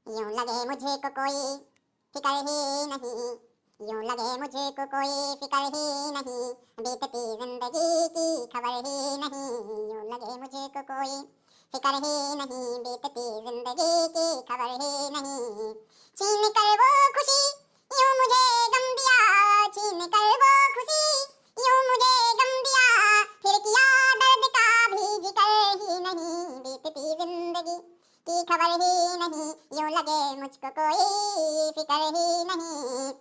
यूं लगे मुझे को कोई फिक्र ही नहीं, यूं लगे मुझे को कोई फिक्र ही नहीं, बीतती जिंदगी की खबर ही नहीं। यूं लगे मुझे को कोई फिक्र ही नहीं, बीतती जिंदगी की खबर ही नहीं। छीन कर वो खुशी यूं मुझे गम दिया, छीन कर वो खुशी यूं मुझे गम दिया, फिर किया दर्द का भी जिक्र ही नहीं, बीतती जिंदगी की खबर ही नहीं। यूं लगे मुझको कोई फिक्र ही नहीं।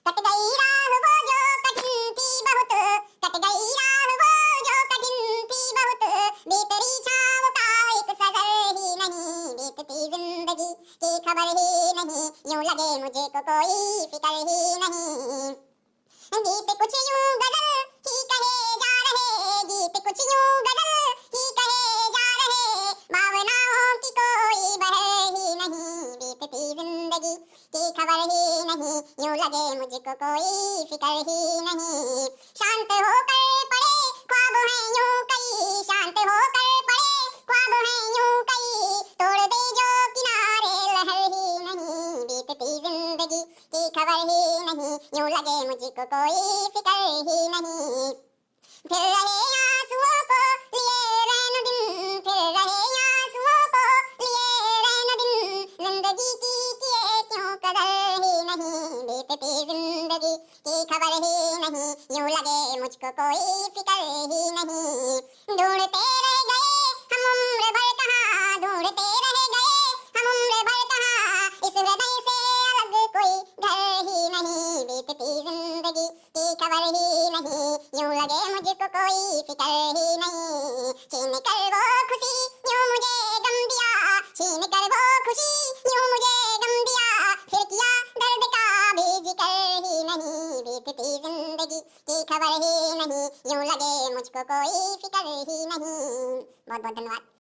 कट गई राह वो जो कठिन थी बहुत, कट गई राह वो जो कठिन थी बहुत, भीतरी छाँव का एक सजर ही नहीं, बीतती जिंदगी की खबर ही नहीं। यूं लगे मुझे को कोई फिक्र ही नहीं। गीत कुछ यूं गजल ही कहे जा रहे, गीत कुछ यूं गजल ही कहे जा रहे, भावनाओं की कोई बहर ही नहीं, बीतती जिंदगी की खबर ही नहीं। यूं लगे मुझको कोई फिक्र ही नहीं। शांत होकर पड़े ख्वाब हैं यूं कई, शांत होकर पड़े ख्वाब हैं यूं कई, तोड़ दे जो किनारे लहर ही नहीं, बीतती जिंदगी की खबर ही नहीं। यूं लगे मुझको कोई फिक्र ही नहीं। फिर रहे आंसुओं को लिए रहने दिन, फिर रहे आंसुओं को लिए रहने दिन, जिंदगी की किए क्यों कदर ही नहीं, बीतती जिंदगी की खबर ही नहीं। यूं लगे मुझको कोई फिक्र ही नहीं। ढूंढते रह गए हम उम्र भर कहाँ, ढूंढते रह गए हम उम्र भर कहाँ, इस हृदय से अलग कोई घर ही नहीं, बीतती जिंदगी की खबर ही नहीं। यूं लगे मुझको कोई फिक्र ही नहीं। छीन कर वो खुशी यूं मुझे गम दिया, छीन कर वो खुशी यूं मुझे गम दिया, फिर किया दर्द का भी जिक्र ही नहीं, बीतती जिंदगी की खबर ही नहीं। यूं लगे मुझको कोई फिक्र ही नहीं। बहुत बहुत धन्यवाद।